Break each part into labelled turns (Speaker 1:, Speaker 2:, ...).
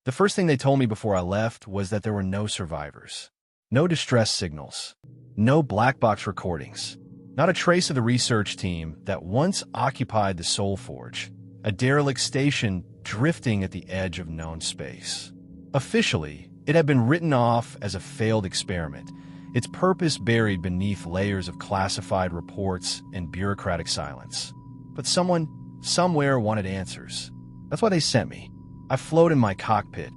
Speaker 1: The first thing they told me before I left was that there were no survivors. No distress signals. No black box recordings. Not a trace of the research team that once occupied the Soulforge, a derelict station drifting at the edge of known space. Officially, it had been written off as a failed experiment, its purpose buried beneath layers of classified reports and bureaucratic silence. But someone, somewhere wanted answers. That's why they sent me. I float in my cockpit,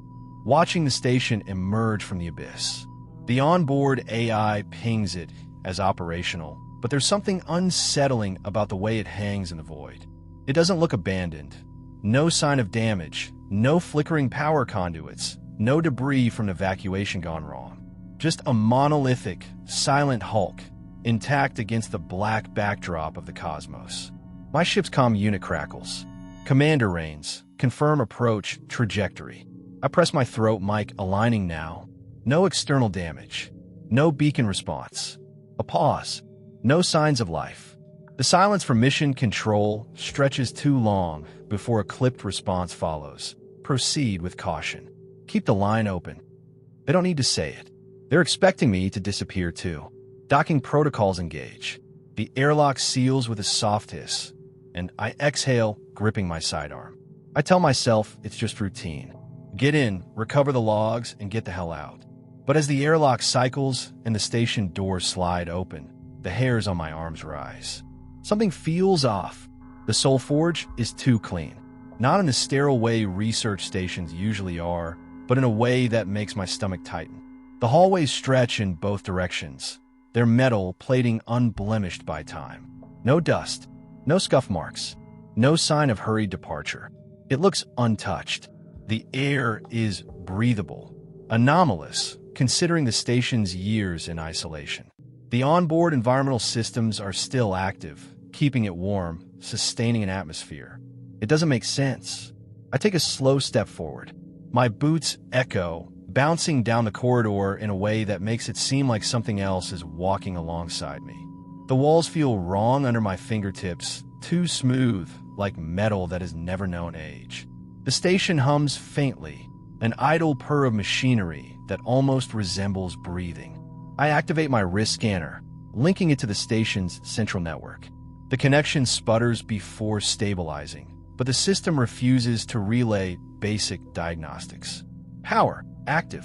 Speaker 1: watching the station emerge from the abyss. The onboard AI pings it as operational, but there's something unsettling about the way it hangs in the void. It doesn't look abandoned. No sign of damage, no flickering power conduits, no debris from evacuation gone wrong. Just a monolithic, silent hulk, intact against the black backdrop of the cosmos. My ship's comm unit crackles. Commander reigns. Confirm approach trajectory. I press my throat mic, aligning now. No external damage. No beacon response. A pause. No signs of life. The silence from mission control stretches too long before a clipped response follows. Proceed with caution. Keep the line open. They don't need to say it. They're expecting me to disappear too. Docking protocols engage. The airlock seals with a soft hiss, and I exhale, gripping my sidearm. I tell myself it's just routine. Get in, recover the logs, and get the hell out. But as the airlock cycles and the station doors slide open, the hairs on my arms rise. Something feels off. The Soulforge is too clean. Not in the sterile way research stations usually are, but in a way that makes my stomach tighten. The hallways stretch in both directions, their metal plating unblemished by time. No dust, no scuff marks, no sign of hurried departure. It looks untouched. The air is breathable, anomalous, considering the station's years in isolation. The onboard environmental systems are still active, keeping it warm, sustaining an atmosphere. It doesn't make sense. I take a slow step forward. My boots echo, bouncing down the corridor in a way that makes it seem like something else is walking alongside me. The walls feel wrong under my fingertips, too smooth, like metal that has never known age. The station hums faintly, an idle purr of machinery that almost resembles breathing. I activate my wrist scanner, linking it to the station's central network. The connection sputters before stabilizing, but the system refuses to relay basic diagnostics. Power, active.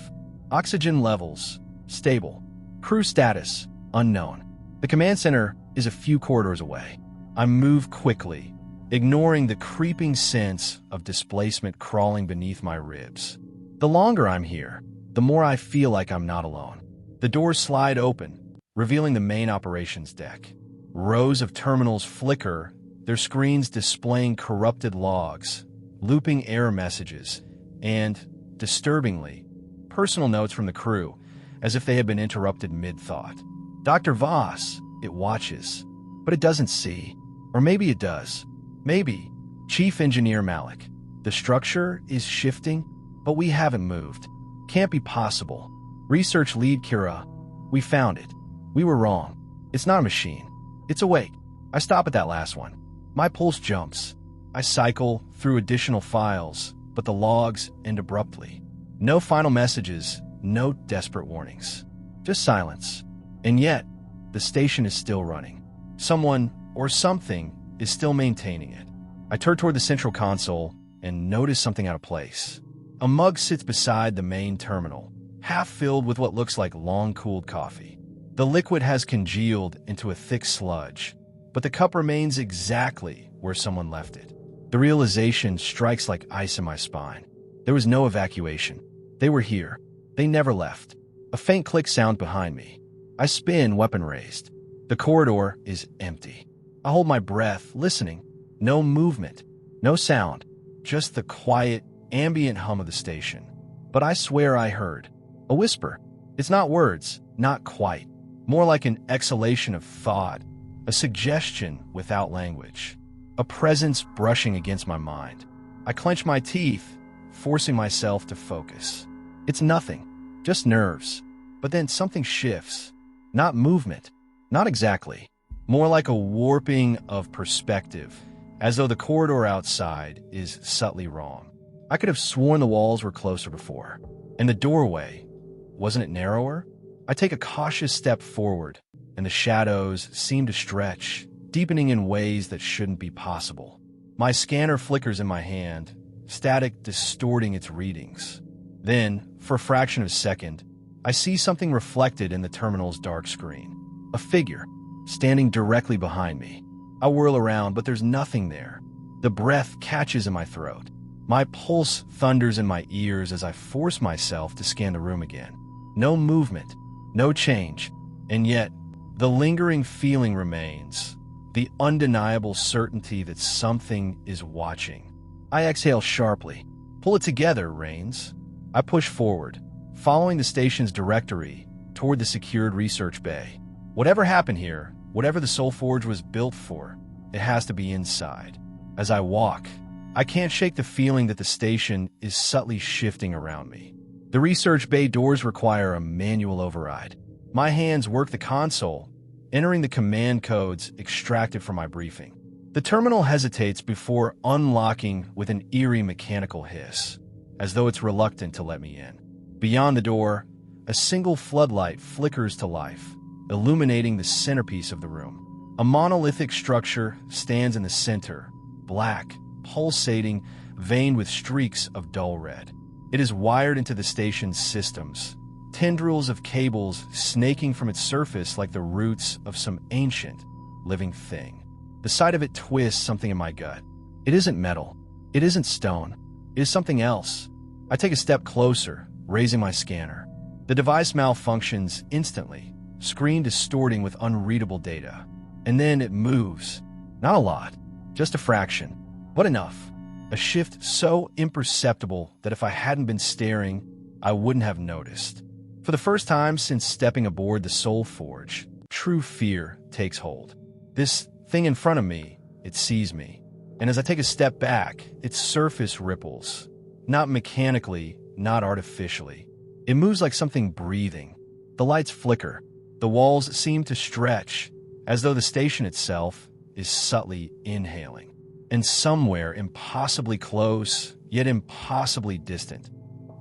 Speaker 1: Oxygen levels, stable. Crew status, unknown. The command center is a few corridors away. I move quickly, ignoring the creeping sense of displacement crawling beneath my ribs. The longer I'm here, the more I feel like I'm not alone. The doors slide open, revealing the main operations deck. Rows of terminals flicker, their screens displaying corrupted logs, looping error messages, and, disturbingly, personal notes from the crew, as if they had been interrupted mid-thought. Dr. Voss, it watches, but it doesn't see. Or maybe it does. Maybe. Chief Engineer Malik. The structure is shifting, but we haven't moved. Can't be possible. Research lead Kira. We found it. We were wrong. It's not a machine. It's awake. I stop at that last one. My pulse jumps. I cycle through additional files, but the logs end abruptly. No final messages, no desperate warnings. Just silence. And yet, the station is still running. Someone or something is still maintaining it. I turn toward the central console and notice something out of place. A mug sits beside the main terminal, half filled with what looks like long-cooled coffee. The liquid has congealed into a thick sludge, but the cup remains exactly where someone left it. The realization strikes like ice in my spine. There was no evacuation. They were here. They never left. A faint click sound behind me. I spin, weapon raised. The corridor is empty. I hold my breath, listening. No movement, no sound, just the quiet, ambient hum of the station. But I swear I heard a whisper. It's not words, not quite. More like an exhalation of thought, a suggestion without language, a presence brushing against my mind. I clench my teeth, forcing myself to focus. It's nothing, just nerves. But then something shifts. Not movement, not exactly. More like a warping of perspective, as though the corridor outside is subtly wrong. I could have sworn the walls were closer before. And the doorway, wasn't it narrower? I take a cautious step forward, and the shadows seem to stretch, deepening in ways that shouldn't be possible. My scanner flickers in my hand, static distorting its readings. Then, for a fraction of a second, I see something reflected in the terminal's dark screen. A figure, standing directly behind me. I whirl around, but there's nothing there. The breath catches in my throat. My pulse thunders in my ears as I force myself to scan the room again. No movement, no change, and yet, the lingering feeling remains. The undeniable certainty that something is watching. I exhale sharply. Pull it together, Rains. I push forward, following the station's directory toward the secured research bay. Whatever happened here, whatever the Soulforge was built for, it has to be inside. As I walk, I can't shake the feeling that the station is subtly shifting around me. The research bay doors require a manual override. My hands work the console, entering the command codes extracted from my briefing. The terminal hesitates before unlocking with an eerie mechanical hiss, as though it's reluctant to let me in. Beyond the door, a single floodlight flickers to life, illuminating the centerpiece of the room. A monolithic structure stands in the center, black, pulsating, veined with streaks of dull red. It is wired into the station's systems, tendrils of cables snaking from its surface like the roots of some ancient, living thing. The sight of it twists something in my gut. It isn't metal. It isn't stone. It is something else. I take a step closer, raising my scanner. The device malfunctions instantly, screen distorting with unreadable data. And then it moves. Not a lot, just a fraction, but enough. A shift so imperceptible that if I hadn't been staring, I wouldn't have noticed. For the first time since stepping aboard the Soulforge, true fear takes hold. This thing in front of me, it sees me. And as I take a step back, its surface ripples. Not mechanically, not artificially. It moves like something breathing. The lights flicker. The walls seem to stretch, as though the station itself is subtly inhaling. And somewhere impossibly close, yet impossibly distant,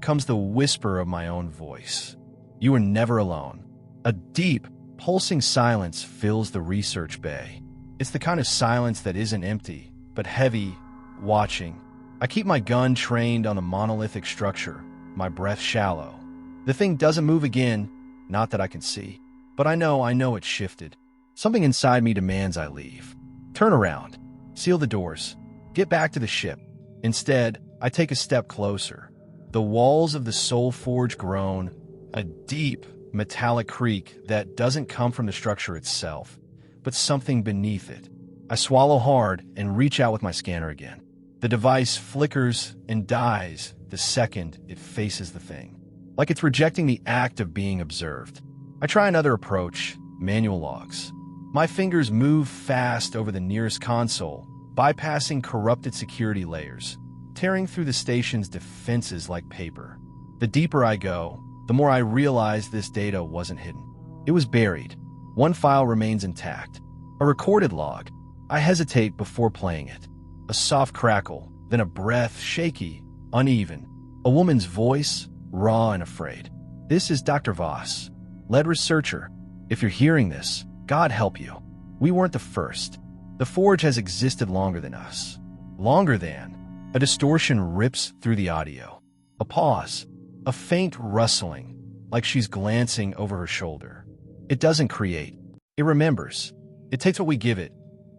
Speaker 1: comes the whisper of my own voice. You are never alone. A deep, pulsing silence fills the research bay. It's the kind of silence that isn't empty, but heavy, watching. I keep my gun trained on the monolithic structure, my breath shallow. The thing doesn't move again, not that I can see. But I know it shifted. Something inside me demands I leave. Turn around. Seal the doors. Get back to the ship. Instead, I take a step closer. The walls of the Soulforge groan, a deep, metallic creak that doesn't come from the structure itself, but something beneath it. I swallow hard and reach out with my scanner again. The device flickers and dies the second it faces the thing, like it's rejecting the act of being observed. I try another approach, manual logs. My fingers move fast over the nearest console, bypassing corrupted security layers, tearing through the station's defenses like paper. The deeper I go, the more I realize this data wasn't hidden. It was buried. One file remains intact. A recorded log. I hesitate before playing it. A soft crackle, then a breath, shaky, uneven. A woman's voice, raw and afraid. This is Dr. Voss, lead researcher. If you're hearing this, God help you. We weren't the first. The Forge has existed longer than us. Longer than. A distortion rips through the audio. A pause. A faint rustling, like she's glancing over her shoulder. It doesn't create. It remembers. It takes what we give it.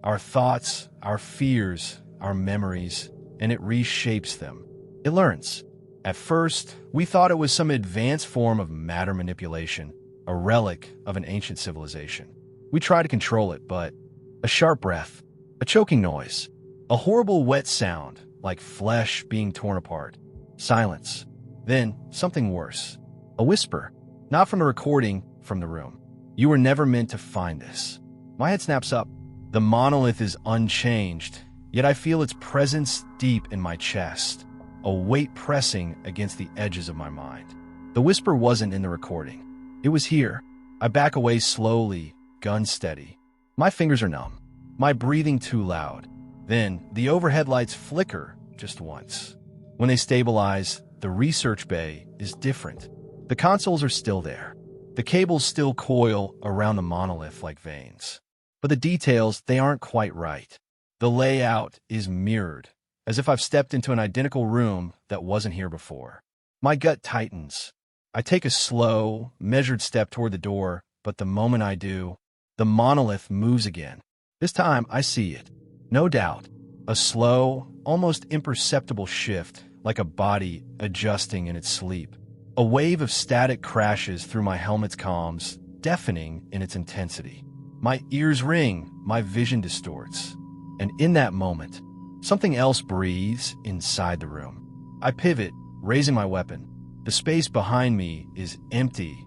Speaker 1: Our thoughts, our fears, our memories, and it reshapes them. It learns. At first, we thought it was some advanced form of matter manipulation, a relic of an ancient civilization. We tried to control it, but a sharp breath, a choking noise, a horrible wet sound, like flesh being torn apart, silence. Then, something worse. A whisper, not from the recording, from the room. You were never meant to find this. My head snaps up. The monolith is unchanged, yet I feel its presence deep in my chest, a weight pressing against the edges of my mind. The whisper wasn't in the recording. It was here. I back away slowly, gun steady. My fingers are numb, my breathing too loud. Then, the overhead lights flicker just once. When they stabilize, the research bay is different. The consoles are still there. The cables still coil around the monolith like veins. But the details, they aren't quite right. The layout is mirrored, as if I've stepped into an identical room that wasn't here before. My gut tightens. I take a slow, measured step toward the door, but the moment I do, the monolith moves again. This time, I see it. No doubt. A slow, almost imperceptible shift, like a body adjusting in its sleep. A wave of static crashes through my helmet's comms, deafening in its intensity. My ears ring, my vision distorts. And in that moment, something else breathes inside the room. I pivot, raising my weapon. The space behind me is empty,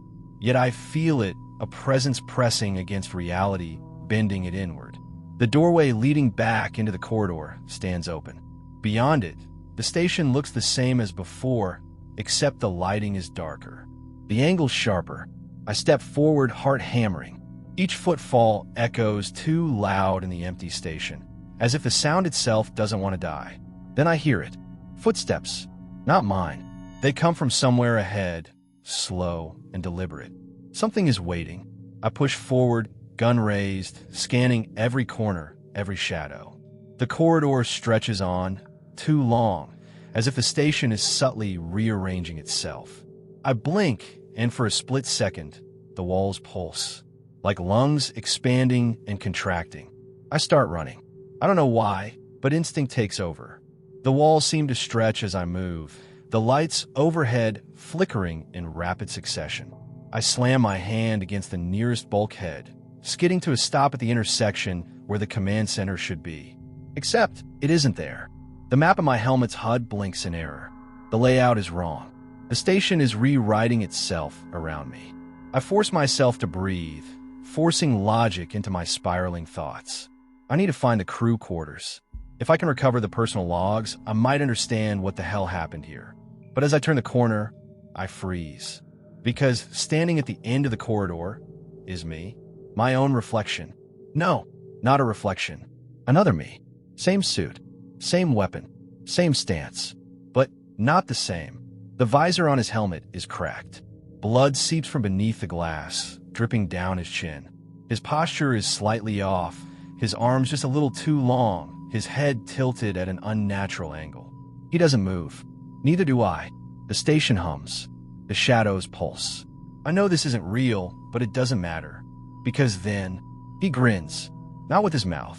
Speaker 1: yet I feel it, a presence pressing against reality, bending it inward. The doorway leading back into the corridor stands open. Beyond it, the station looks the same as before, except the lighting is darker. The angle's sharper. I step forward, heart hammering. Each footfall echoes too loud in the empty station, as if the sound itself doesn't want to die. Then I hear it. Footsteps. Not mine. They come from somewhere ahead, slow and deliberate. Something is waiting. I push forward, gun raised, scanning every corner, every shadow. The corridor stretches on, too long, as if the station is subtly rearranging itself. I blink, and for a split second, the walls pulse, like lungs expanding and contracting. I start running. I don't know why, but instinct takes over. The walls seem to stretch as I move, the lights overhead flickering in rapid succession. I slam my hand against the nearest bulkhead, skidding to a stop at the intersection where the command center should be. Except it isn't there. The map of my helmet's HUD blinks in error. The layout is wrong. The station is rewriting itself around me. I force myself to breathe, forcing logic into my spiraling thoughts. I need to find the crew quarters. If I can recover the personal logs, I might understand what the hell happened here. But as I turn the corner, I freeze. Because standing at the end of the corridor is me, my own reflection. No, not a reflection. Another me. Same suit, same weapon, same stance, but not the same. The visor on his helmet is cracked. Blood seeps from beneath the glass, dripping down his chin. His posture is slightly off, his arms just a little too long, his head tilted at an unnatural angle. He doesn't move. Neither do I. The station hums. The shadows pulse. I know this isn't real, but it doesn't matter. Because then, he grins. Not with his mouth.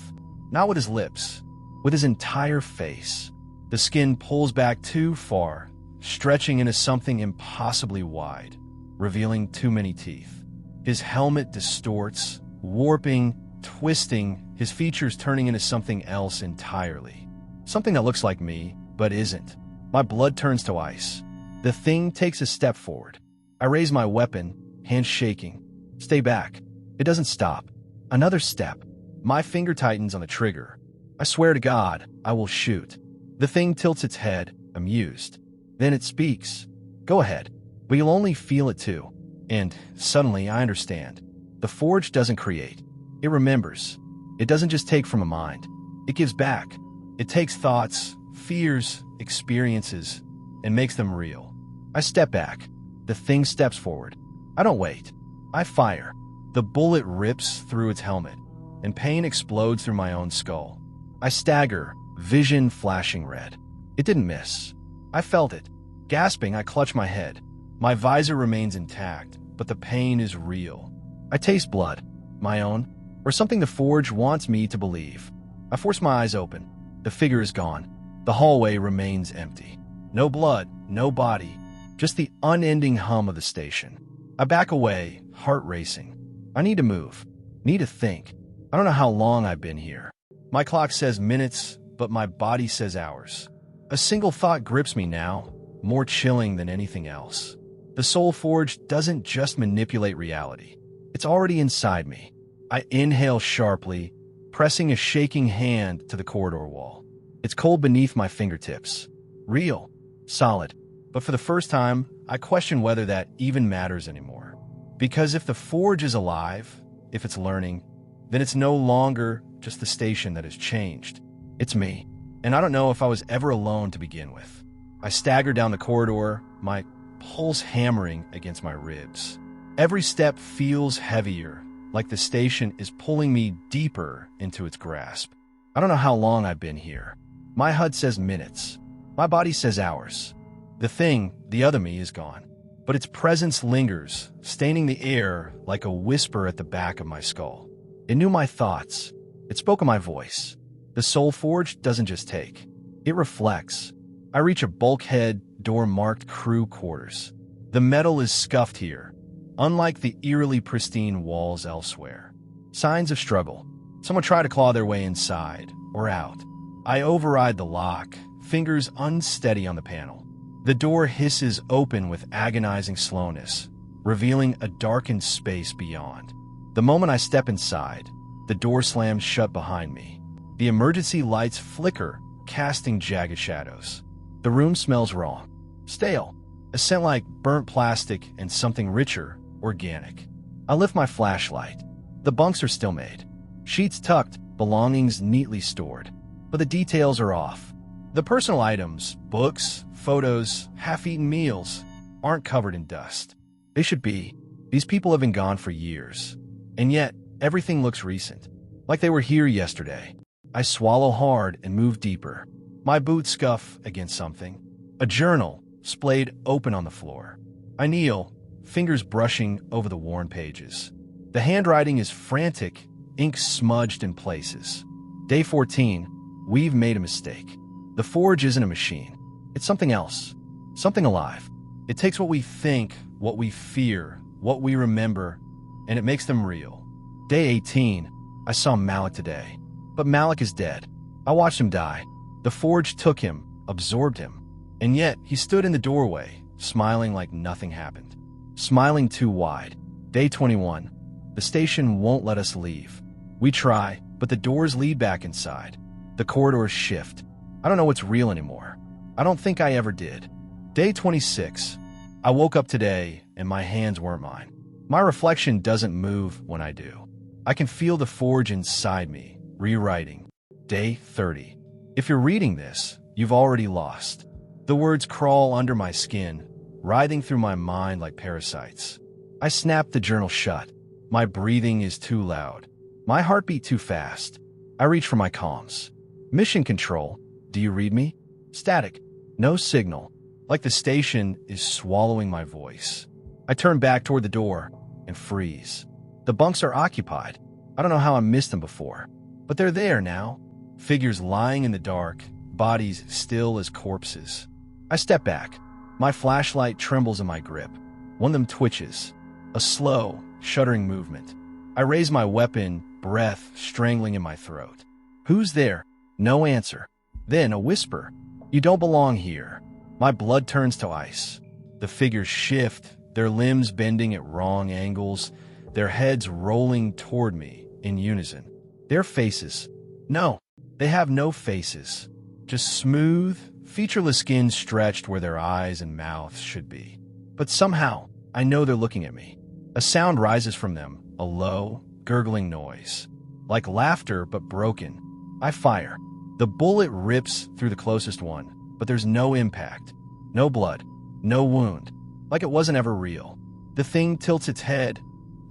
Speaker 1: Not with his lips. With his entire face. The skin pulls back too far, stretching into something impossibly wide, revealing too many teeth. His helmet distorts, warping, twisting, his features turning into something else entirely. Something that looks like me, but isn't. My blood turns to ice. The thing takes a step forward. I raise my weapon, hands shaking. Stay back. It doesn't stop. Another step. My finger tightens on the trigger. I swear to God, I will shoot. The thing tilts its head, amused. Then it speaks. Go ahead, but you'll only feel it too. And suddenly I understand. The Forge doesn't create. It remembers. It doesn't just take from a mind. It gives back. It takes thoughts, fears, experiences, and makes them real. I step back. The thing steps forward. I don't wait. I fire. The bullet rips through its helmet, and pain explodes through my own skull. I stagger, vision flashing red. It didn't miss. I felt it. Gasping, I clutch my head. My visor remains intact, but the pain is real. I taste blood. My own, or something the Forge wants me to believe. I force my eyes open. The figure is gone. The hallway remains empty. No blood, no body, just the unending hum of the station. I back away, heart racing. I need to move. Need to think. I don't know how long I've been here. My clock says minutes, but my body says hours. A single thought grips me now, more chilling than anything else. The Soulforge doesn't just manipulate reality. It's already inside me. I inhale sharply, pressing a shaking hand to the corridor wall. It's cold beneath my fingertips. Real. Solid. But for the first time, I question whether that even matters anymore. Because if the Forge is alive, if it's learning, then it's no longer just the station that has changed. It's me. And I don't know if I was ever alone to begin with. I stagger down the corridor, my pulse hammering against my ribs. Every step feels heavier, like the station is pulling me deeper into its grasp. I don't know how long I've been here. My HUD says minutes. My body says hours. The thing, the other me, is gone. But its presence lingers, staining the air like a whisper at the back of my skull. It knew my thoughts. It spoke in my voice. The Soulforge doesn't just take. It reflects. I reach a bulkhead door marked crew quarters. The metal is scuffed here, unlike the eerily pristine walls elsewhere. Signs of struggle. Someone tried to claw their way inside or out. I override the lock, fingers unsteady on the panel. The door hisses open with agonizing slowness, revealing a darkened space beyond. The moment I step inside, the door slams shut behind me. The emergency lights flicker, casting jagged shadows. The room smells wrong. Stale. A scent like burnt plastic and something richer, organic. I lift my flashlight. The bunks are still made. Sheets tucked, belongings neatly stored. But the details are off. The personal items, books, photos, half-eaten meals, aren't covered in dust. They should be. These people have been gone for years. And yet, everything looks recent. Like they were here yesterday. I swallow hard and move deeper. My boots scuff against something. A journal, splayed open on the floor. I kneel, fingers brushing over the worn pages. The handwriting is frantic, ink smudged in places. Day 14, we've made a mistake. The Forge isn't a machine. It's something else. Something alive. It takes what we think, what we fear, what we remember, and it makes them real. Day 18, I saw Malik today. But Malik is dead. I watched him die. The Forge took him, absorbed him. And yet, he stood in the doorway, smiling like nothing happened. Smiling too wide. Day 21. The station won't let us leave. We try, but the doors lead back inside. The corridors shift. I don't know what's real anymore. I don't think I ever did. Day 26. I woke up today, and my hands weren't mine. My reflection doesn't move when I do. I can feel the Forge inside me, rewriting. Day 30. If you're reading this, you've already lost. The words crawl under my skin, writhing through my mind like parasites. I snap the journal shut. My breathing is too loud. My heartbeat too fast. I reach for my comms. Mission control. Do you read me? Static. No signal. Like the station is swallowing my voice. I turn back toward the door and freeze. The bunks are occupied. I don't know how I missed them before, but they're there now. Figures lying in the dark, bodies still as corpses. I step back. My flashlight trembles in my grip. One of them twitches. A slow, shuddering movement. I raise my weapon, breath strangling in my throat. Who's there? No answer. Then a whisper. You don't belong here. My blood turns to ice. The figures shift, their limbs bending at wrong angles, their heads rolling toward me in unison. Their faces. No, they have no faces. Just smooth, featureless skin stretched where their eyes and mouths should be. But somehow, I know they're looking at me. A sound rises from them, a low, gurgling noise. Like laughter, but broken. I fire. The bullet rips through the closest one, but there's no impact. No blood. No wound. Like it wasn't ever real. The thing tilts its head,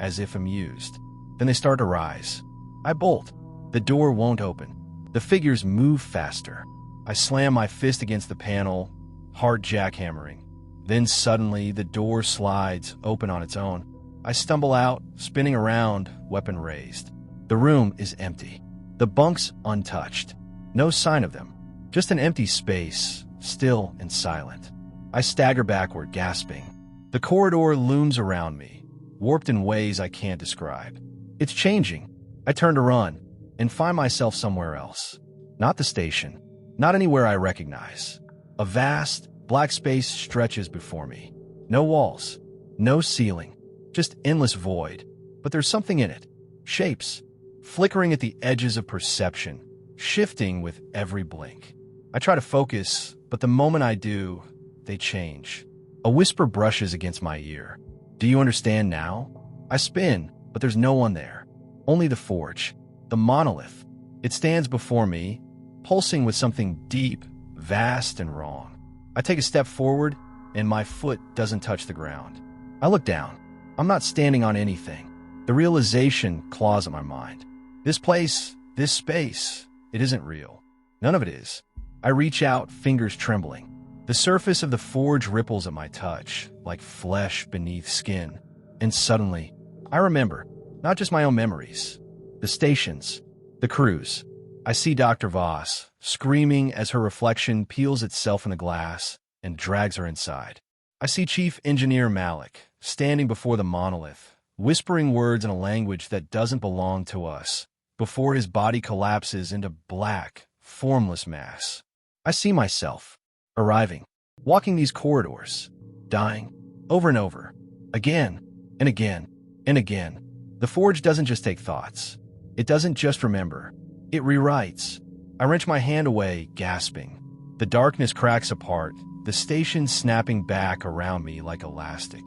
Speaker 1: as if amused. Then they start to rise. I bolt. The door won't open. The figures move faster. I slam my fist against the panel, heart jackhammering. Then suddenly, the door slides open on its own. I stumble out, spinning around, weapon raised. The room is empty. The bunks untouched. No sign of them. Just an empty space, still and silent. I stagger backward, gasping. The corridor looms around me, warped in ways I can't describe. It's changing. I turn to run, and find myself somewhere else. Not the station. Not anywhere I recognize. A vast, black space stretches before me. No walls. No ceiling. Just endless void. But there's something in it. Shapes. Flickering at the edges of perception. Shifting with every blink. I try to focus, but the moment I do, they change. A whisper brushes against my ear. Do you understand now? I spin, but there's no one there. Only the Forge. The monolith. It stands before me, pulsing with something deep, vast, and wrong. I take a step forward, and my foot doesn't touch the ground. I look down. I'm not standing on anything. The realization claws at my mind. This place, this space, it isn't real. None of it is. I reach out, fingers trembling. The surface of the forge ripples at my touch, like flesh beneath skin. And suddenly, I remember, not just my own memories, the stations, the crews. I see Dr. Voss, screaming as her reflection peels itself in the glass and drags her inside. I see Chief Engineer Malik, standing before the monolith, whispering words in a language that doesn't belong to us, before his body collapses into black, formless mass. I see myself, arriving, walking these corridors, dying, over and over, again, and again, and again. The Forge doesn't just take thoughts. It doesn't just remember. It rewrites. I wrench my hand away, gasping. The darkness cracks apart, the station snapping back around me like elastic.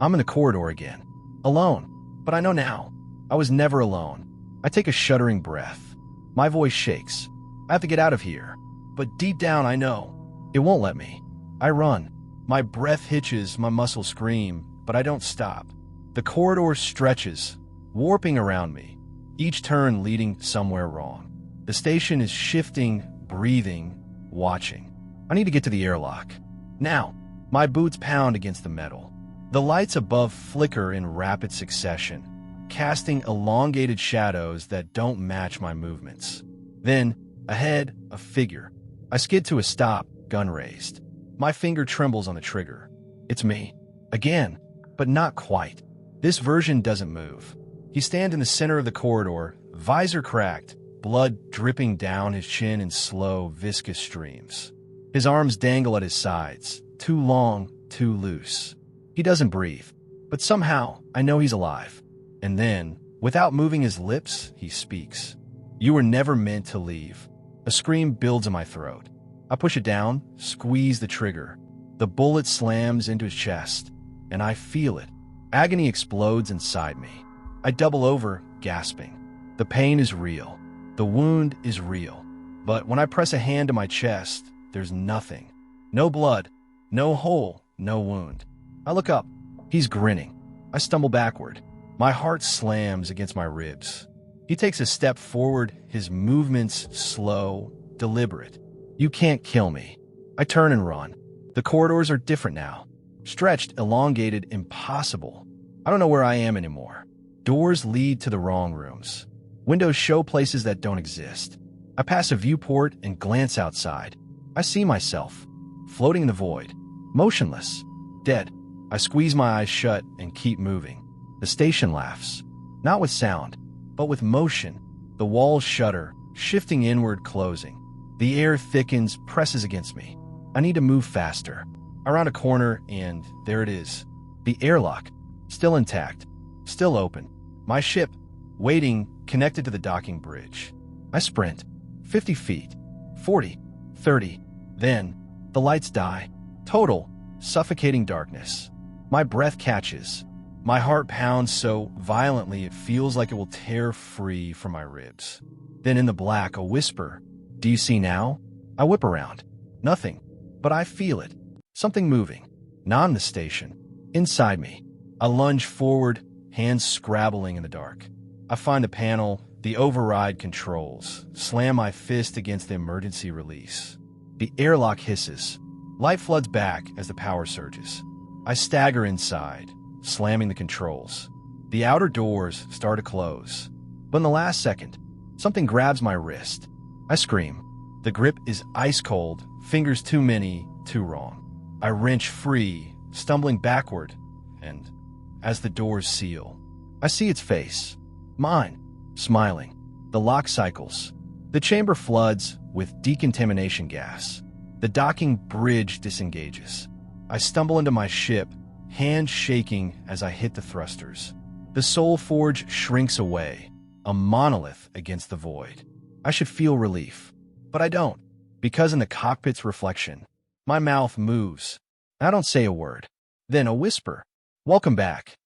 Speaker 1: I'm in the corridor again, alone. But I know now, I was never alone. I take a shuddering breath. My voice shakes. I have to get out of here. But deep down, I know it won't let me. I run. My breath hitches, my muscles scream, but I don't stop. The corridor stretches, warping around me, each turn leading somewhere wrong. The station is shifting, breathing, watching. I need to get to the airlock. Now, my boots pound against the metal. The lights above flicker in rapid succession, casting elongated shadows that don't match my movements. Then, ahead, a figure. I skid to a stop, gun raised. My finger trembles on the trigger. It's me. Again, but not quite. This version doesn't move. He stands in the center of the corridor, visor cracked, blood dripping down his chin in slow, viscous streams. His arms dangle at his sides, too long, too loose. He doesn't breathe, but somehow I know he's alive. And then, without moving his lips, he speaks. "You were never meant to leave." A scream builds in my throat. I push it down, squeeze the trigger. The bullet slams into his chest, and I feel it. Agony explodes inside me. I double over, gasping. The pain is real. The wound is real. But when I press a hand to my chest, there's nothing. No blood, no hole, no wound. I look up. He's grinning. I stumble backward. My heart slams against my ribs. He takes a step forward, his movements slow, deliberate. "You can't kill me." I turn and run. The corridors are different now. Stretched, elongated, impossible. I don't know where I am anymore. Doors lead to the wrong rooms. Windows show places that don't exist. I pass a viewport and glance outside. I see myself, floating in the void, motionless, dead. I squeeze my eyes shut and keep moving. The station laughs, not with sound, but with motion. The walls shudder, shifting inward, closing. The air thickens, presses against me. I need to move faster. Around a corner, and there it is. The airlock, still intact, still open. My ship, waiting, connected to the docking bridge. I sprint. 50 feet, 40, 30. Then, the lights die. Total, suffocating darkness. My breath catches. My heart pounds so violently it feels like it will tear free from my ribs. Then in the black, a whisper. "Do you see now?" I whip around. Nothing. But I feel it. Something moving. Not in the station. Inside me. I lunge forward, hands scrabbling in the dark. I find the panel, the override controls, slam my fist against the emergency release. The airlock hisses. Light floods back as the power surges. I stagger inside, slamming the controls. The outer doors start to close. But in the last second, something grabs my wrist. I scream. The grip is ice cold, fingers too many, too wrong. I wrench free, stumbling backward, and as the doors seal, I see its face. Mine, smiling. The lock cycles. The chamber floods with decontamination gas. The docking bridge disengages. I stumble into my ship, hands shaking as I hit the thrusters. The Soulforge shrinks away, a monolith against the void. I should feel relief, but I don't, because in the cockpit's reflection, my mouth moves. I don't say a word. Then a whisper. "Welcome back."